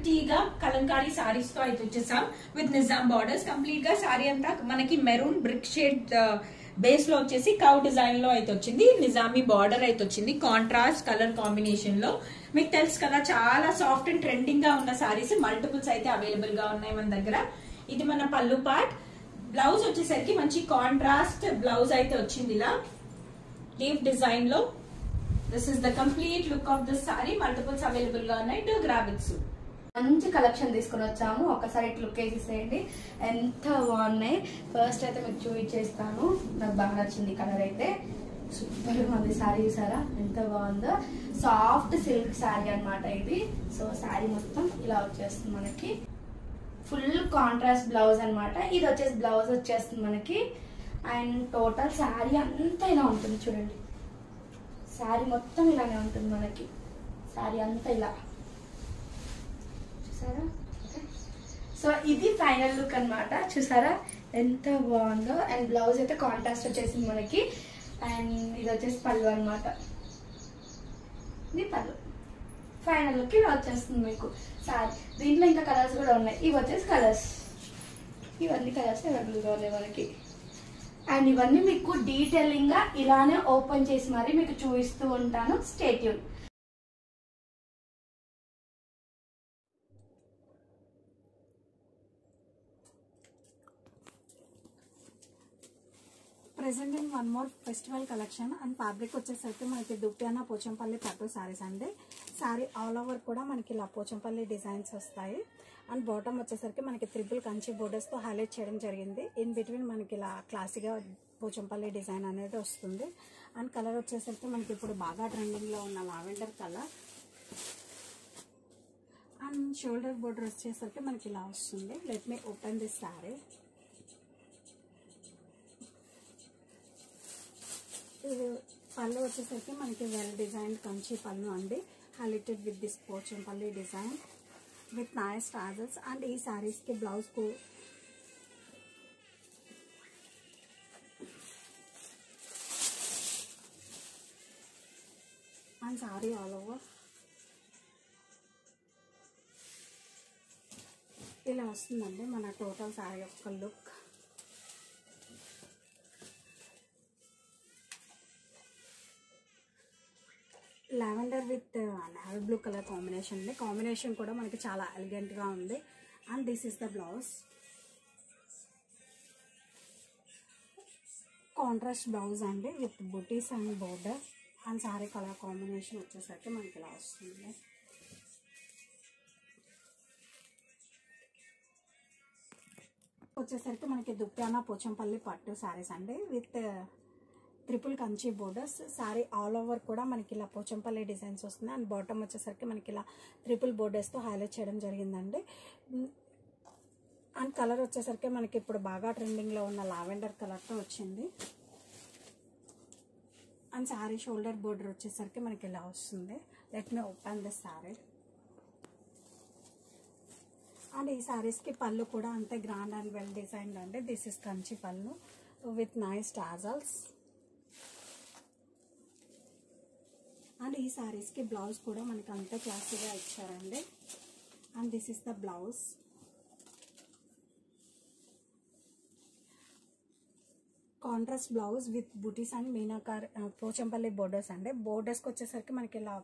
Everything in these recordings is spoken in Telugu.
ప్రిటీగా కలంకారీ సారీస్ తో అయితే వచ్చేసాం విత్ నిజాం బార్డర్స్. కంప్లీట్ గా సారీ అంతా మనకి మెరూన్ బ్రిక్ షేడ్ బేస్ లో వచ్చేసి కౌ డిజైన్ లో అయితే వచ్చింది. నిజామీ బార్డర్ అయితే వచ్చింది కాంట్రాస్ట్ కలర్ కాంబినేషన్ లో. మీకు తెలుసు కదా చాలా సాఫ్ట్ అండ్ ట్రెండింగ్ గా ఉన్న సారీస్ మల్టిపుల్స్ అయితే అవైలబుల్ గా ఉన్నాయి మన దగ్గర. ఇది మన పళ్ళు పార్ట్. బ్లౌజ్ వచ్చేసరికి మంచి కాంట్రాస్ట్ బ్లౌజ్ అయితే వచ్చింది ఇలా లీవ్ డిజైన్ లో. This is the complete look of this sorry. Multiples available గా ఉన్నాయి. To grab it soon. మంచి కలెక్షన్ తీసుకుని వచ్చాము. ఒకసారి ఇట్లా లుక్ వేసేసేయండి, ఎంత బాగున్నాయి. ఫస్ట్ అయితే మీకు చూపించేస్తాను. నాకు బాగా నచ్చింది కలర్ అయితే. సూపర్ గా ఉంది సారీ. చూసారా ఎంత బాగుందో. సాఫ్ట్ సిల్క్ సారీ అనమాట ఇది. సో సారీ మొత్తం ఇలా వచ్చేస్తుంది మనకి. ఫుల్ కాంట్రాస్ట్ బ్లౌజ్ అనమాట. ఇది వచ్చేసి బ్లౌజ్ వచ్చేస్తుంది మనకి. అండ్ టోటల్ సారీ అంతా ఇలా ఉంటుంది చూడండి. సారీ మొత్తం ఇలానే ఉంటుంది మనకి. సారీ అంతా ఇలా చూసారా. సో ఇది ఫైనల్ లుక్ అనమాట. చూసారా ఎంత బాగుందో. అండ్ బ్లౌజ్ అయితే కాంట్రాస్ట్ వచ్చేసింది మనకి. అండ్ ఇది వచ్చేసి పళ్ళు అనమాట. ఇది పళ్ళు. ఫైనల్ లుక్ ఇలా వచ్చేస్తుంది మీకు సారీ. దీంట్లో ఇంకా కలర్స్ కూడా ఉన్నాయి. ఇవి వచ్చేసి కలర్స్. ఇవన్నీ కలర్స్ అవైలబుల్గా ఉన్నాయి మనకి. అండ్ ఇవన్నీ మీకు డీటెయిలింగ్ గా ఇలానే ఓపెన్ చేసి మరి మీకు చూపిస్తూ ఉంటాను. Stay tune. Present in one more festival collection. And fabric వచ్చేసరికి మనకి దుప్పియానా పోచంపల్లి పట్టు సారీస్ అండి. సారీ ఆల్ ఓవర్ కూడా మనకి ఇలా పోచంపల్లి డిజైన్స్ వస్తాయి. అండ్ బాటమ్ వచ్చేసరికి మనకి త్రిబుల్ కంచి బోర్డర్స్తో హైలైట్ చేయడం జరిగింది. ఇన్ బిట్వీన్ మనకి ఇలా క్లాసీగా పోచంపల్లి డిజైన్ అనేది వస్తుంది. అండ్ కలర్ వచ్చేసరికి మనకి ఇప్పుడు బాగా ట్రెండింగ్లో ఉన్న lavender colour. And shoulder border వచ్చేసరికి మనకి ఇలా వస్తుంది. Let me open this sari. ఇది పళ్ళు వచ్చేసరికి మనకి వెల్ డిజైన్ కంచి పళ్ళు అండి. Highlighted with this Pochampalli design with nice tassels. And ఈ సారీస్కి బ్లౌజ్కు అండ్ సారీ ఆల్ ఓవర్ ఇలా వస్తుందండి మన టోటల్ సారీ యొక్క look. Lavender with navy blue colour combination అండి. కాంబినేషన్ కూడా మనకి చాలా ఎలిగెంట్గా ఉంది. And this is the blouse. Contrast blouse అండి with buttis and border. And sorry colour combination వచ్చేసరికి మనకి ఇలా వస్తుంది. వచ్చేసరికి మనకి దుప్యానా పోచంపల్లి పట్టు సారీస్ అండి with triple Kanchi borders. Sorry all over కూడా మనకి ఇలా పోచంపల్లి డిజైన్స్ వస్తుంది. అండ్ బాటమ్ వచ్చేసరికి మనకి ఇలా ట్రిపుల్ బోర్డర్స్తో హైలైట్ చేయడం జరిగిందండి. అండ్ కలర్ వచ్చేసరికి మనకి ఇప్పుడు బాగా ట్రెండింగ్లో ఉన్న లావెండర్ కలర్తో వచ్చింది. అండ్ సారీ షోల్డర్ బోర్డర్ వచ్చేసరికి మనకి ఇలా వస్తుంది. Let me open this sari. And ఈ సారీస్కి పళ్ళు కూడా అంతే గ్రాండ్ అండ్ వెల్ డిజైన్డ్ అండి. దిస్ ఇస్ కంచి పళ్ళు విత్ నైస్ టాజల్స్. అండ్ ఈ సారీస్కి బ్లౌజ్ కూడా మనకి అంతే క్లాసీగా ఇచ్చారండి. And this is the blouse. Contrast blouse with buttis and మీనాకార్ Pochampally borders అండి. బోర్డర్స్కి వచ్చేసరికి మనకి ఇలా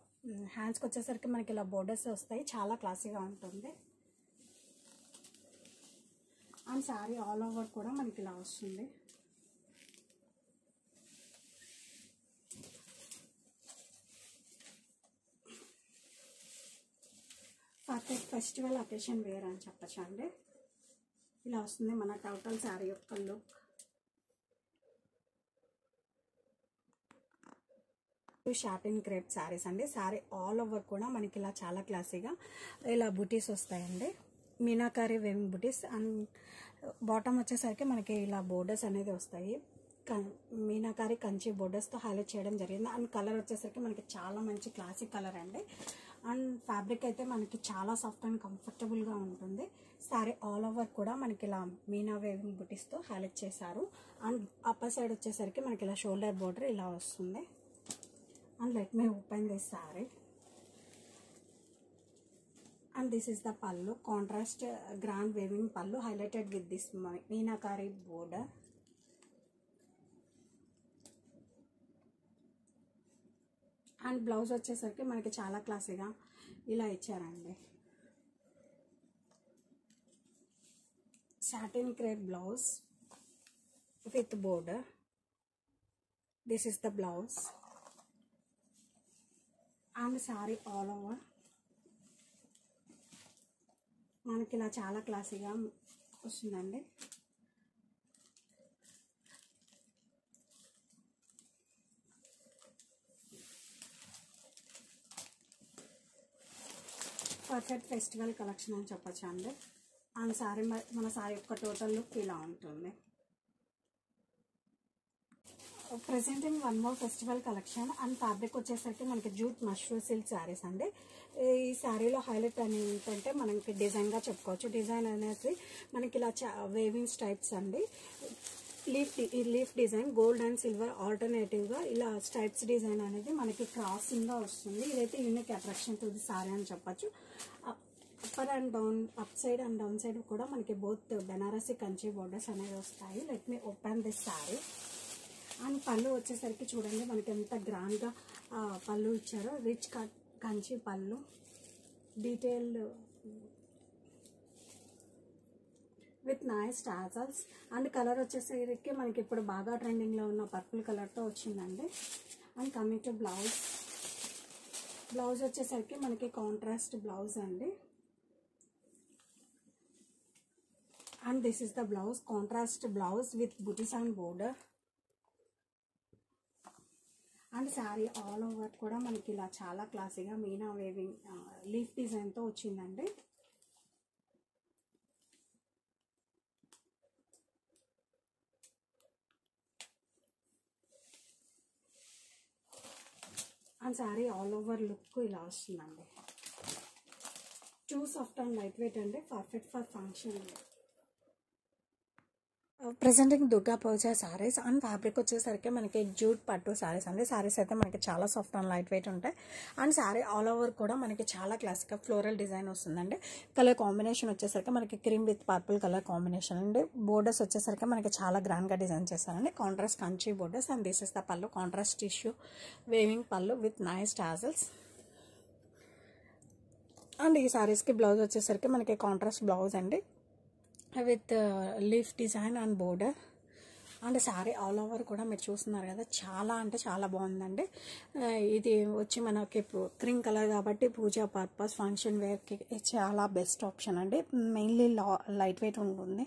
హ్యాండ్స్కి వచ్చేసరికి మనకి ఇలా బోర్డర్స్ వస్తాయి. చాలా క్లాసీగా ఉంటుంది. అండ్ సారీ ఆల్ ఓవర్ కూడా మనకి ఇలా వస్తుంది. పర్ఫెక్ట్ ఫెస్టివల్ అకేషన్ వేర్ అని చెప్పచ్చు అండి. ఇలా వస్తుంది మన టోటల్ శారీ యొక్క లుక్. షాపింగ్ క్రేప్ శారీస్ అండి. శారీ ఆల్ ఓవర్ కూడా మనకి ఇలా చాలా క్లాసీగా ఇలా బుటీస్ వస్తాయండి. Meenakari weaving buttis. And bottom వచ్చేసరికి మనకి ఇలా బోర్డర్స్ అనేది వస్తాయి. మీనాకారి కంచి బోర్డర్స్తో హైలైట్ చేయడం జరిగింది. అండ్ కలర్ వచ్చేసరికి మనకి చాలా మంచి క్లాసిక్ కలర్ అండి. అండ్ ఫ్యాబ్రిక్ అయితే మనకి చాలా సాఫ్ట్ అండ్ కంఫర్టబుల్గా ఉంటుంది. సారీ ఆల్ ఓవర్ కూడా మనకి ఇలా మీనా వేవింగ్ బుటీస్తో హైలైట్ చేశారు. అండ్ అప్పర్ సైడ్ వచ్చేసరికి మనకి ఇలా షోల్డర్ బోర్డర్ ఇలా వస్తుంది. And let me open this sari. And this is the పళ్ళు, కాంట్రాస్ట్ గ్రాండ్ వేవింగ్ పళ్ళు highlighted with this meenakari border. And blouse వచ్చేసరికి మనకి చాలా క్లాసీగా ఇలా ఇచ్చారండి. Satin crepe blouse with border. This is the blouse and sari all over మనకి ఇలా చాలా క్లాసీగా వస్తుందండి. పర్ఫెక్ట్ ఫెస్టివల్ కలెక్షన్ అని చెప్పచ్చు అండి. అండ్ సారీ మన సారీ యొక్క టోటల్ లుక్ ఇలా ఉంటుంది. Presenting one more festival collection and fabric వచ్చేసరికి మనకి జూట్ మష్రూమ్ సిల్క్ శారీస్ అండి. ఈ శారీలో హైలైట్ అని ఏంటంటే మనకి డిజైన్గా చెప్పుకోవచ్చు. డిజైన్ అనేది మనకి ఇలా వేవింగ్ స్టైప్స్ అండి. Leaf design gold and silver ఆల్టర్నేటివ్గా ఇలా స్టైప్స్ డిజైన్ అనేది మనకి క్రాసింగ్గా వస్తుంది. ఇదైతే unique attraction to the sari అని చెప్పచ్చు. Upper and down, up side and down side కూడా మనకి బోత్ బెనారసి కంచి బోర్డర్స్ అనేవి వస్తాయి. Let me open this sari. And పళ్ళు వచ్చేసరికి చూడండి మనకి ఎంత గ్రాండ్గా పళ్ళు ఇచ్చారో. రిచ్ కంచి పళ్ళు, detailed with nice tassels. And colour వచ్చేసరికి మనకి ఇప్పుడు బాగా ట్రెండింగ్లో ఉన్న పర్పుల్ కలర్తో వచ్చిందండి. And coming to blouse, blouse వచ్చేసరికి మనకి కాంట్రాస్ట్ బ్లౌజ్ అండి. And this is the blouse, contrast blouse with buttis and border. And sari all over కూడా మనకి ఇలా చాలా క్లాసీగా మీనా వేవింగ్ లీఫ్ డిజైన్తో వచ్చిందండి. And sari all over look ఇలా వస్తుందండి. Too soft and light weight అండి, perfect for function. Presenting Durga Puja saris and fabric వచ్చేసరికి మనకి జూట్ పట్టు సారీస్ అండి. సారీస్ అయితే మనకి చాలా సాఫ్ట్ అండ్ లైట్ వెయిట్ ఉంటాయి. అండ్ సారీ ఆల్ ఓవర్ కూడా మనకి చాలా క్లాసిక్గా ఫ్లోరల్ డిజైన్ వస్తుందండి. కలర్ కాంబినేషన్ వచ్చేసరికి మనకి cream with purple colour combination అండి. బోర్డర్స్ వచ్చేసరికి మనకి చాలా గ్రాండ్గా డిజైన్ చేస్తారండి. Contrast Kanchi borders. And this is the పళ్ళు, కాంట్రాస్ట్ టిష్యూ వేవింగ్ పళ్ళు విత్ నైస్ టాజల్స్. అండ్ ఈ సారీస్కి బ్లౌజ్ వచ్చేసరికి మనకి కాంట్రాస్ట్ బ్లౌజ్ అండి with leaf design and border. And sari all over కూడా మీరు చూస్తున్నారు కదా, చాలా అంటే చాలా బాగుందండి. ఇది వచ్చి మనకి క్రీమ్ కలర్ కాబట్టి పూజా పర్పస్, ఫంక్షన్ వేర్కి చాలా బెస్ట్ ఆప్షన్ అండి. మెయిన్లీ లైట్ వెయిట్ ఉంటుంది.